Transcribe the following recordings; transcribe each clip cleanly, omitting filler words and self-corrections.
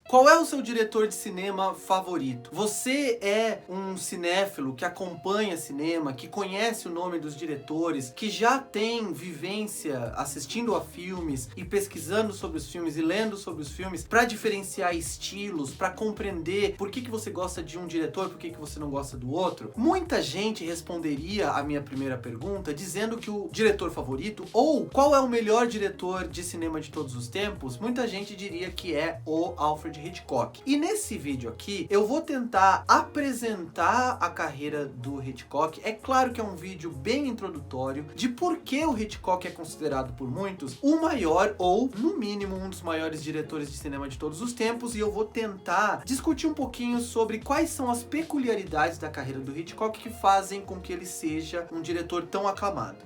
Qual é o seu diretor de cinema favorito? Você é um cinéfilo que acompanha cinema, que conhece o nome dos diretores, que já tem vivência assistindo a filmes e pesquisando sobre os filmes e lendo sobre os filmes para diferenciar estilos, para compreender por que você gosta de um diretor, por que você não gosta do outro? Muita gente responderia a minha primeira pergunta dizendo que o diretor favorito, ou qual é o melhor diretor de cinema de todos os tempos, muita gente diria que é o Alfred Hitchcock. E nesse vídeo aqui, eu vou tentar apresentar a carreira do Hitchcock. É claro que é um vídeo bem introdutório de por que o Hitchcock é considerado por muitos o maior, ou no mínimo um dos maiores diretores de cinema de todos os tempos, e eu vou tentar discutir um pouquinho sobre quais são as peculiaridades da carreira do Hitchcock que fazem com que ele seja um diretor tão aclamado.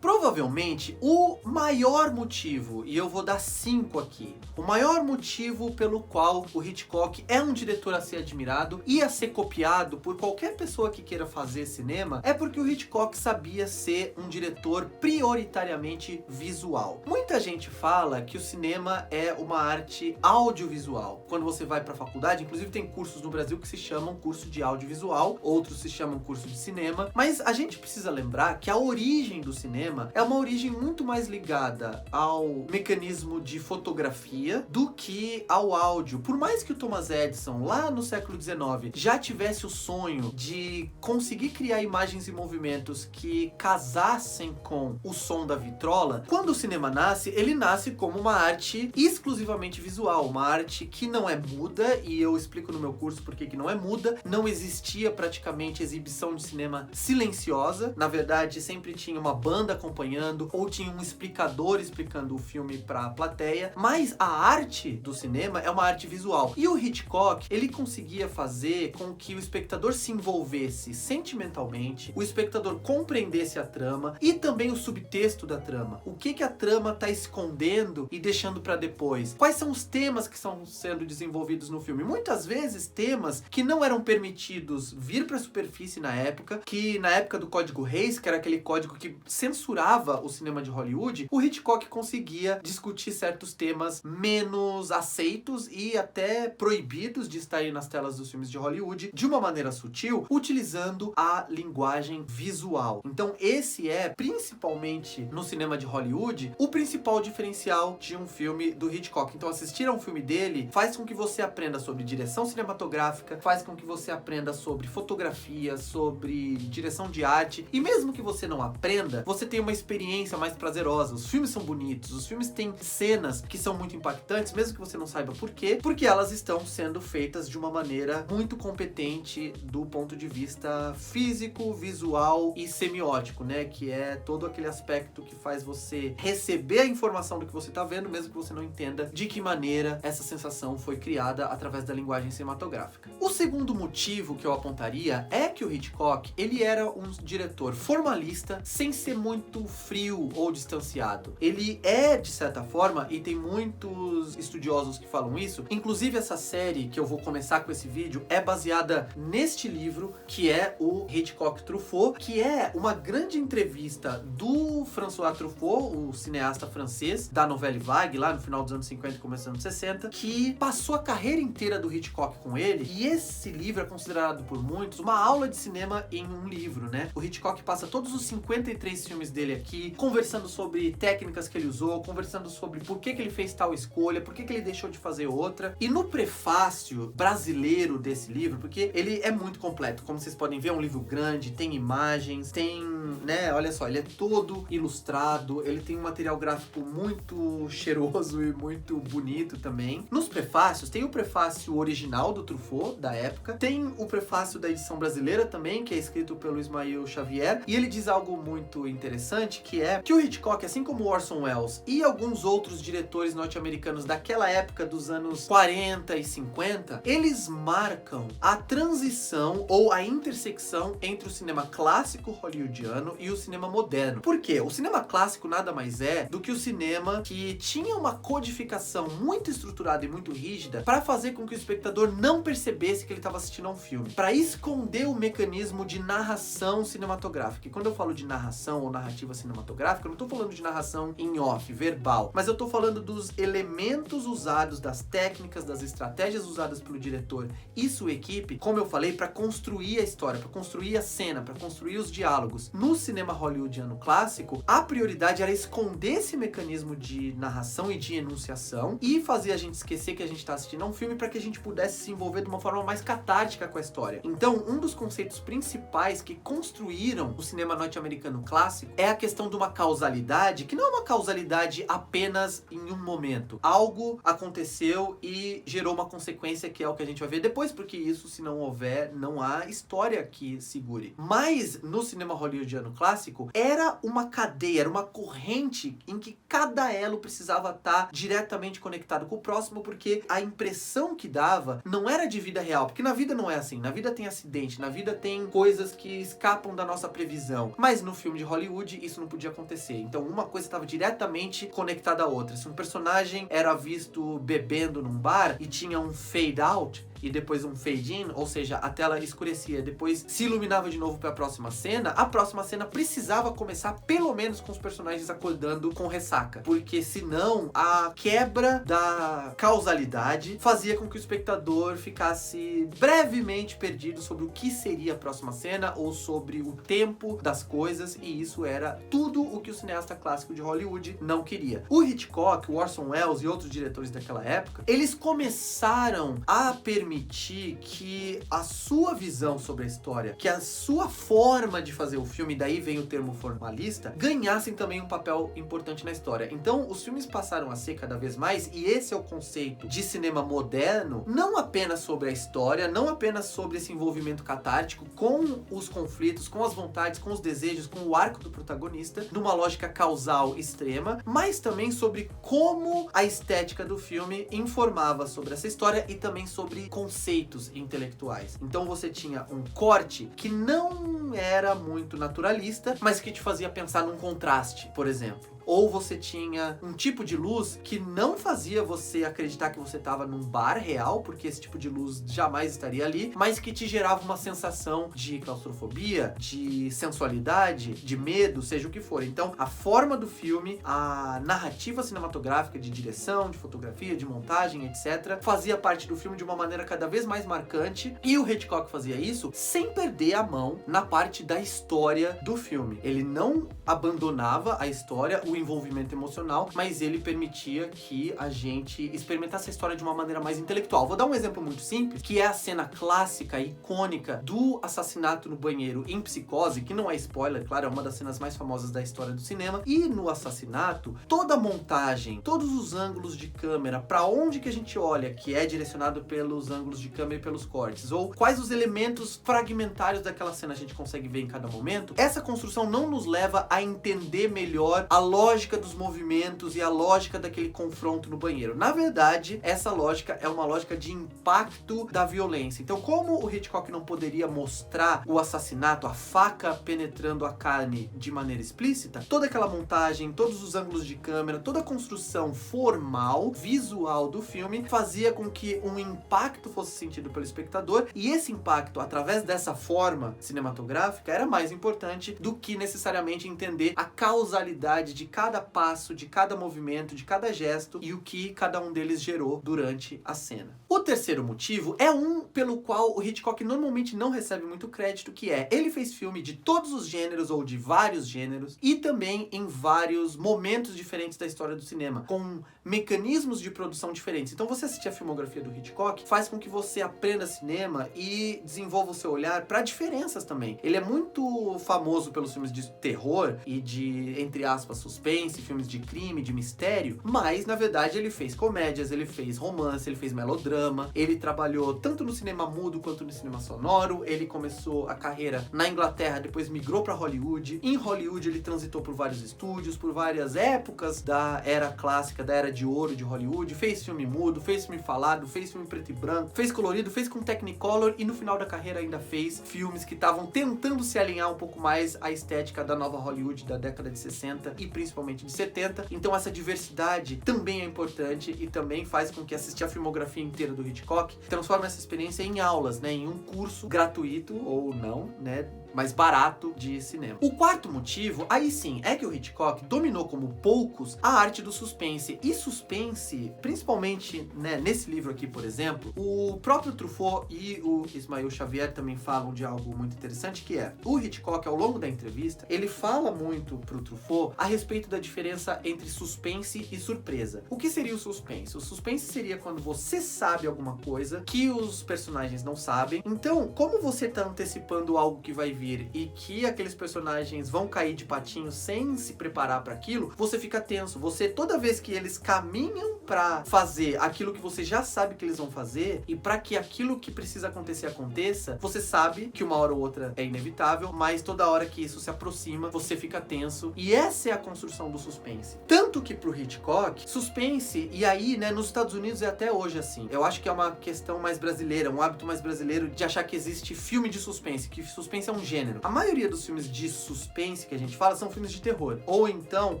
Provavelmente, o maior motivo, e eu vou dar 5 aqui, o maior motivo pelo qual o Hitchcock é um diretor a ser admirado e a ser copiado por qualquer pessoa que queira fazer cinema, é porque o Hitchcock sabia ser um diretor prioritariamente visual. Muita gente fala que o cinema é uma arte audiovisual. Quando você vai para a faculdade, inclusive tem cursos no Brasil que se chamam curso de audiovisual, outros se chamam curso de cinema, mas a gente precisa lembrar que a origem do cinema é uma origem muito mais ligada ao mecanismo de fotografia do que ao áudio. Por mais que o Thomas Edison, lá no século XIX, já tivesse o sonho de conseguir criar imagens e movimentos que casassem com o som da vitrola, quando o cinema nasce, ele nasce como uma arte exclusivamente visual, uma arte que não é muda, e eu explico no meu curso por que não é muda. Não existia praticamente exibição de cinema silenciosa, na verdade sempre tinha uma banda acompanhando, ou tinha um explicador explicando o filme para a plateia, mas a arte do cinema é uma arte visual. E o Hitchcock, ele conseguia fazer com que o espectador se envolvesse sentimentalmente, o espectador compreendesse a trama e também o subtexto da trama. O que a trama está escondendo e deixando para depois? Quais são os temas que estão sendo desenvolvidos no filme? Muitas vezes temas que não eram permitidos vir para a superfície na época, que na época do Código Hays, que era aquele código que censurava o cinema de Hollywood, o Hitchcock conseguia discutir certos temas menos aceitos e até proibidos de estarem nas telas dos filmes de Hollywood de uma maneira sutil, utilizando a linguagem visual. Então esse é, principalmente no cinema de Hollywood, o principal diferencial de um filme do Hitchcock. Então assistir a um filme dele faz com que você aprenda sobre direção cinematográfica, faz com que você aprenda sobre fotografia, sobre direção de arte, e mesmo que você não aprenda, você tem uma experiência mais prazerosa. Os filmes são bonitos, os filmes têm cenas que são muito impactantes, mesmo que você não saiba por quê, porque elas estão sendo feitas de uma maneira muito competente do ponto de vista físico, visual e semiótico, né? Que é todo aquele aspecto que faz você receber a informação do que você está vendo, mesmo que você não entenda de que maneira essa sensação foi criada através da linguagem cinematográfica. O segundo motivo que eu apontaria é que o Hitchcock, ele era um diretor formalista, sem ser muito frio ou distanciado. Ele é, de certa forma, e tem muitos estudiosos que falam isso, inclusive essa série que eu vou começar com esse vídeo é baseada neste livro, que é o Hitchcock Truffaut, que é uma grande entrevista do François Truffaut, o cineasta francês da Nouvelle Vague, lá no final dos anos 50 e começo dos anos 60, que passou a carreira inteira do Hitchcock com ele, e esse livro é considerado por muitos uma aula de cinema em um livro, né? O Hitchcock passa todos os 53 filmes dele aqui, conversando sobre técnicas que ele usou, conversando sobre por que ele fez tal escolha, por que ele deixou de fazer outra. E no prefácio brasileiro desse livro, porque ele é muito completo, como vocês podem ver, é um livro grande, tem imagens, tem né, olha só, ele é todo ilustrado, ele tem um material gráfico muito cheiroso e muito bonito também. Nos prefácios, tem o prefácio original do Truffaut, da época, tem o prefácio da edição brasileira também, que é escrito pelo Ismael Xavier, e ele diz algo muito interessante, que é que o Hitchcock, assim como o Orson Welles e alguns outros diretores norte-americanos daquela época dos anos 40 e 50, eles marcam a transição ou a intersecção entre o cinema clássico hollywoodiano e o cinema moderno. Por quê? O cinema clássico nada mais é do que o cinema que tinha uma codificação muito estruturada e muito rígida para fazer com que o espectador não percebesse que ele estava assistindo a um filme, para esconder o mecanismo de narração cinematográfica. E quando eu falo de narração ou narrativa cinematográfica, eu não estou falando de narração em off, verbal, mas eu estou falando dos elementos usados, das técnicas, das estratégias usadas pelo diretor e sua equipe, como eu falei, para construir a história, para construir a cena, para construir os diálogos. No cinema hollywoodiano clássico, a prioridade era esconder esse mecanismo de narração e de enunciação e fazer a gente esquecer que a gente está assistindo a um filme para que a gente pudesse se envolver de uma forma mais catártica com a história. Então, um dos conceitos principais que construíram o cinema norte-americano clássico é a questão de uma causalidade, que não é uma causalidade apenas em um momento. Algo aconteceu e gerou uma consequência, que é o que a gente vai ver depois, porque isso, se não houver, não há história que segure. Mas no cinema hollywoodiano clássico, era uma cadeia, era uma corrente em que cada elo precisava estar diretamente conectado com o próximo, porque a impressão que dava não era de vida real, porque na vida não é assim, na vida tem acidente, na vida tem coisas que escapam da nossa previsão, mas no filme de Hollywood isso não podia acontecer. Então uma coisa estava diretamente conectada à outra. Se um personagem era visto bebendo num bar e tinha um fade out e depois um fade in, ou seja, a tela escurecia, depois se iluminava de novo para a próxima cena precisava começar pelo menos com os personagens acordando com ressaca, porque senão a quebra da causalidade fazia com que o espectador ficasse brevemente perdido sobre o que seria a próxima cena ou sobre o tempo das coisas, e isso era tudo o que o cineasta clássico de Hollywood não queria. O Hitchcock, o Orson Welles e outros diretores daquela época, eles começaram a permitir que a sua visão sobre a história, que a sua forma de fazer o filme, daí vem o termo formalista, ganhassem também um papel importante na história. Então, os filmes passaram a ser cada vez mais, e esse é o conceito de cinema moderno, não apenas sobre a história, não apenas sobre esse envolvimento catártico com os conflitos, com as vontades, com os desejos, com o arco do protagonista, numa lógica causal extrema, mas também sobre como a estética do filme informava sobre essa história e também sobre conceitos intelectuais. Então você tinha um corte que não era muito naturalista, mas que te fazia pensar num contraste, por exemplo. Ou você tinha um tipo de luz que não fazia você acreditar que você estava num bar real, porque esse tipo de luz jamais estaria ali, mas que te gerava uma sensação de claustrofobia, de sensualidade, de medo, seja o que for. Então, a forma do filme, a narrativa cinematográfica de direção, de fotografia, de montagem, etc., fazia parte do filme de uma maneira cada vez mais marcante, e o Hitchcock fazia isso sem perder a mão na parte da história do filme. Ele não abandonava a história, o envolvimento emocional, mas ele permitia que a gente experimentasse a história de uma maneira mais intelectual. Vou dar um exemplo muito simples, que é a cena clássica, icônica do assassinato no banheiro em Psicose, que não é spoiler, claro, é uma das cenas mais famosas da história do cinema. E no assassinato, toda a montagem, todos os ângulos de câmera, para onde que a gente olha, que é direcionado pelos ângulos de câmera e pelos cortes, ou quais os elementos fragmentários daquela cena a gente consegue ver em cada momento, essa construção não nos leva a entender melhor a lógica dos movimentos e a lógica daquele confronto no banheiro. Na verdade, essa lógica é uma lógica de impacto da violência. Então, como o Hitchcock não poderia mostrar o assassinato, a faca penetrando a carne de maneira explícita, toda aquela montagem, todos os ângulos de câmera, toda a construção formal, visual do filme, fazia com que um impacto fosse sentido pelo espectador, e esse impacto, através dessa forma cinematográfica, era mais importante do que necessariamente entender a causalidade de cada passo, de cada movimento, de cada gesto e o que cada um deles gerou durante a cena. O terceiro motivo é um pelo qual o Hitchcock normalmente não recebe muito crédito, que é, ele fez filme de todos os gêneros ou de vários gêneros e também em vários momentos diferentes da história do cinema, com mecanismos de produção diferentes. Então você assistir a filmografia do Hitchcock faz com que você aprenda cinema e desenvolva o seu olhar para diferenças também. Ele é muito famoso pelos filmes de terror e de, entre aspas, suspense, filmes de crime, de mistério, mas na verdade ele fez comédias, ele fez romance, ele fez melodrama, ele trabalhou tanto no cinema mudo quanto no cinema sonoro, ele começou a carreira na Inglaterra, depois migrou para Hollywood. Em Hollywood ele transitou por vários estúdios, por várias épocas da era clássica, da era de ouro de Hollywood, fez filme mudo, fez filme falado, fez filme preto e branco, fez colorido, fez com Technicolor e no final da carreira ainda fez filmes que estavam tentando se alinhar um pouco mais à estética da nova Hollywood da década de 60 e principalmente de 70. Então essa diversidade também é importante e também faz com que assistir a filmografia inteira do Hitchcock transforme essa experiência em aulas, né, em um curso gratuito ou não, né, mais barato de cinema. O quarto motivo, aí sim, é que o Hitchcock dominou como poucos a arte do suspense. E suspense, principalmente, né, nesse livro aqui, por exemplo, o próprio Truffaut e o Ismael Xavier também falam de algo muito interessante, que é, o Hitchcock, ao longo da entrevista, ele fala muito pro Truffaut a respeito da diferença entre suspense e surpresa. O que seria o suspense? O suspense seria quando você sabe alguma coisa que os personagens não sabem. Então, como você tá antecipando algo que vai vir e que aqueles personagens vão cair de patinho sem se preparar para aquilo, você fica tenso. Você, toda vez que eles caminham para fazer aquilo que você já sabe que eles vão fazer e para que aquilo que precisa acontecer aconteça, você sabe que uma hora ou outra é inevitável, mas toda hora que isso se aproxima, você fica tenso. E essa é a construção do suspense. Tanto que pro Hitchcock, suspense, e aí, né, nos Estados Unidos é até hoje assim. Eu acho que é uma questão mais brasileira, um hábito mais brasileiro de achar que existe filme de suspense, que suspense é um gênero. A maioria dos filmes de suspense que a gente fala são filmes de terror, ou então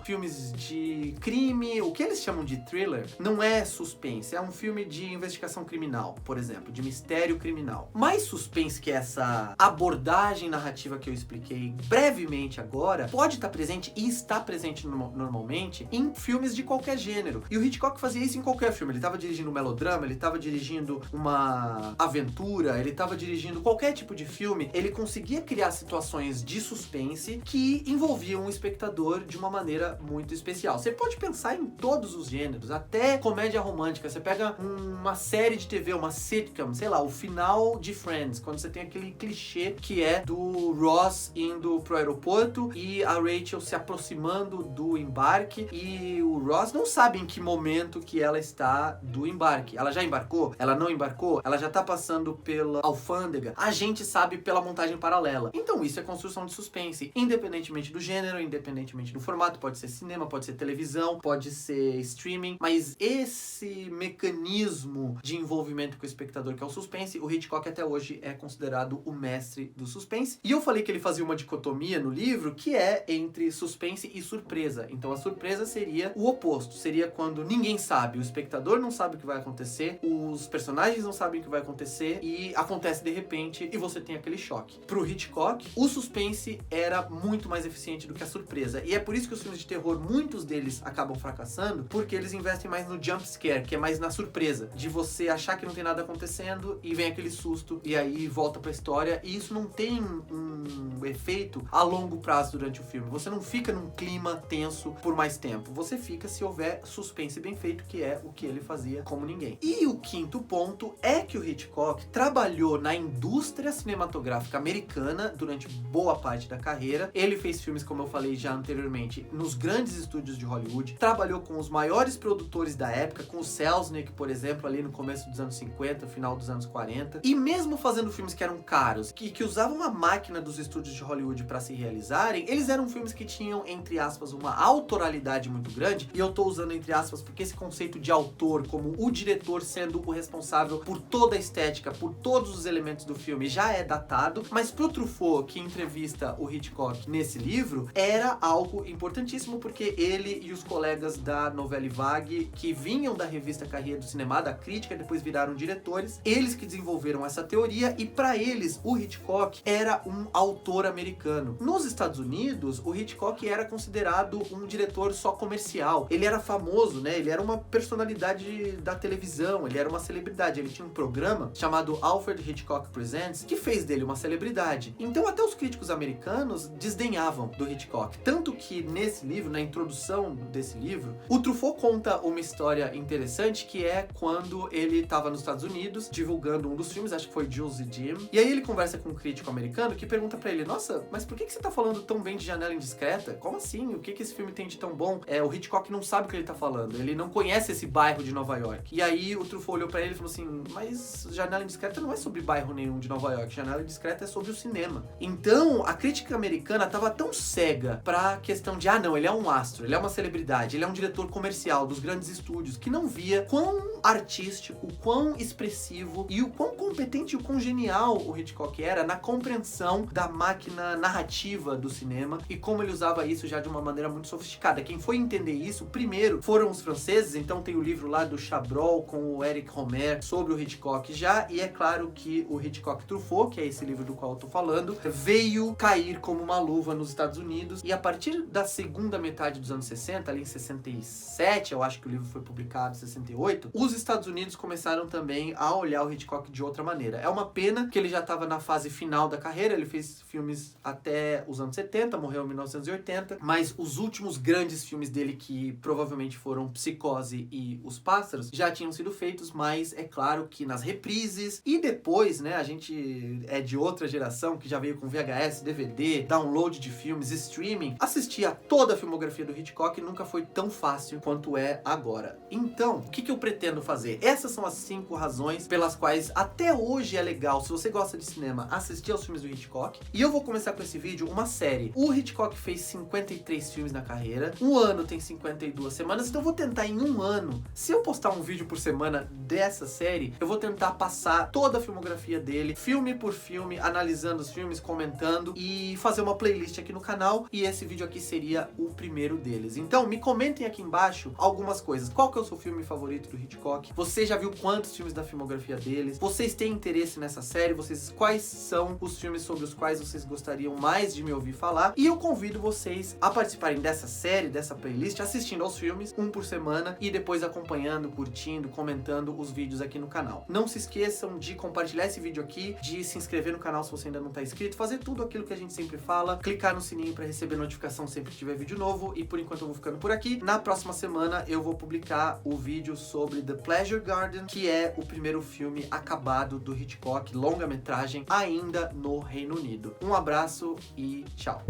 filmes de crime, o que eles chamam de thriller, não é suspense, é um filme de investigação criminal, por exemplo, de mistério criminal. Mais suspense, que é essa abordagem narrativa que eu expliquei brevemente agora, pode estar presente e está presente normalmente em filmes de qualquer gênero. E o Hitchcock fazia isso em qualquer filme. Ele estava dirigindo um melodrama, ele estava dirigindo uma aventura, ele estava dirigindo qualquer tipo de filme, ele conseguia criar situações de suspense que envolviam o espectador de uma maneira muito especial. Você pode pensar em todos os gêneros, até comédia romântica. Você pega uma série de TV, uma sitcom, sei lá, o final de Friends, quando você tem aquele clichê que é do Ross indo pro aeroporto e a Rachel se aproximando do embarque e o Ross não sabe em que momento que ela está do embarque. Ela já embarcou? Ela não embarcou? Ela já tá passando pela alfândega? A gente sabe pela montagem paralela. Então isso é construção de suspense, independentemente do gênero, independentemente do formato. Pode ser cinema, pode ser televisão, pode ser streaming, mas esse mecanismo de envolvimento com o espectador, que é o suspense, o Hitchcock até hoje é considerado o mestre do suspense. E eu falei que ele fazia uma dicotomia no livro, que é entre suspense e surpresa. Então a surpresa seria o oposto, seria quando ninguém sabe, o espectador não sabe o que vai acontecer, os personagens não sabem o que vai acontecer e acontece de repente e você tem aquele choque. Pro Hitchcock, o suspense era muito mais eficiente do que a surpresa. E é por isso que os filmes de terror, muitos deles acabam fracassando, porque eles investem mais no jump scare, que é mais na surpresa, de você achar que não tem nada acontecendo e vem aquele susto e aí volta pra história. E isso não tem um efeito a longo prazo durante o filme. Você não fica num clima tenso por mais tempo. Você fica se houver suspense bem feito, que é o que ele fazia como ninguém. E o quinto ponto é que o Hitchcock trabalhou na indústria cinematográfica americana durante boa parte da carreira. Ele fez filmes, como eu falei já anteriormente, nos grandes estúdios de Hollywood, trabalhou com os maiores produtores da época, com o Selznick, por exemplo, ali no começo dos anos 50, final dos anos 40, e mesmo fazendo filmes que eram caros, que usavam a máquina dos estúdios de Hollywood para se realizarem, eles eram filmes que tinham, entre aspas, uma autoralidade muito grande, e eu tô usando entre aspas porque esse conceito de autor, como o diretor sendo o responsável por toda a estética, por todos os elementos do filme, já é datado, mas pro Truffaut Truffaut, que entrevista o Hitchcock nesse livro, era algo importantíssimo, porque ele e os colegas da Nouvelle Vague, que vinham da revista Carrière do Cinema, da crítica, depois viraram diretores, eles que desenvolveram essa teoria, e para eles o Hitchcock era um autor americano. Nos Estados Unidos, o Hitchcock era considerado um diretor só comercial. Ele era famoso, né? Ele era uma personalidade da televisão, ele era uma celebridade. Ele tinha um programa chamado Alfred Hitchcock Presents, que fez dele uma celebridade. Então até os críticos americanos desdenhavam do Hitchcock. Tanto que nesse livro, na introdução desse livro, o Truffaut conta uma história interessante, que é quando ele estava nos Estados Unidos divulgando um dos filmes, acho que foi Jules e Jim, e aí ele conversa com um crítico americano que pergunta pra ele: nossa, mas por que você tá falando tão bem de Janela Indiscreta? Como assim? O que esse filme tem de tão bom? O Hitchcock não sabe o que ele tá falando, ele não conhece esse bairro de Nova York. E aí o Truffaut olhou pra ele e falou assim: mas Janela Indiscreta não é sobre bairro nenhum de Nova York, Janela Indiscreta é sobre o cinema. Então a crítica americana tava tão cega pra questão de, não, ele é um astro, ele é uma celebridade, ele é um diretor comercial dos grandes estúdios, que não via quão artístico, quão expressivo e o quão competente e o quão genial o Hitchcock era na compreensão da máquina narrativa do cinema e como ele usava isso já de uma maneira muito sofisticada. Quem foi entender isso primeiro foram os franceses, então tem o livro lá do Chabrol com o Eric Romer sobre o Hitchcock já, e é claro que o Hitchcock Truffaut, que é esse livro do qual eu tô falando, veio cair como uma luva nos Estados Unidos, e a partir da segunda metade dos anos 60, ali em 67, eu acho que o livro foi publicado em 68, os Estados Unidos começaram também a olhar o Hitchcock de outra maneira. É uma pena que ele já estava na fase final da carreira, ele fez filmes até os anos 70, morreu em 1980, mas os últimos grandes filmes dele, que provavelmente foram Psicose e Os Pássaros, já tinham sido feitos, mas é claro que nas reprises, e depois, né, a gente é de outra geração, que já veio com VHS, DVD, download de filmes, streaming, assistir a toda a filmografia do Hitchcock nunca foi tão fácil quanto é agora. Então, o que eu pretendo fazer? Essas são as 5 razões pelas quais até hoje é legal, se você gosta de cinema, assistir aos filmes do Hitchcock. E eu vou começar com esse vídeo uma série. O Hitchcock fez 53 filmes na carreira, um ano tem 52 semanas, então eu vou tentar em um ano, se eu postar um vídeo por semana dessa série, eu vou tentar passar toda a filmografia dele, filme por filme, analisando os filmes, comentando e fazer uma playlist aqui no canal, e esse vídeo aqui seria o primeiro deles. Então me comentem aqui embaixo algumas coisas. Qual que é o seu filme favorito do Hitchcock? Você já viu quantos filmes da filmografia deles? Vocês têm interesse nessa série? Quais são os filmes sobre os quais vocês gostariam mais de me ouvir falar? E eu convido vocês a participarem dessa série, dessa playlist, assistindo aos filmes, um por semana, e depois acompanhando, curtindo, comentando os vídeos aqui no canal. Não se esqueçam de compartilhar esse vídeo aqui, de se inscrever no canal se você ainda não está inscrito, fazer tudo aquilo que a gente sempre fala, clicar no sininho para receber notificação sempre que tiver vídeo novo, e por enquanto eu vou ficando por aqui. Na próxima semana eu vou publicar o vídeo sobre The Pleasure Garden, que é o primeiro filme acabado do Hitchcock, longa-metragem, ainda no Reino Unido. Um abraço e tchau!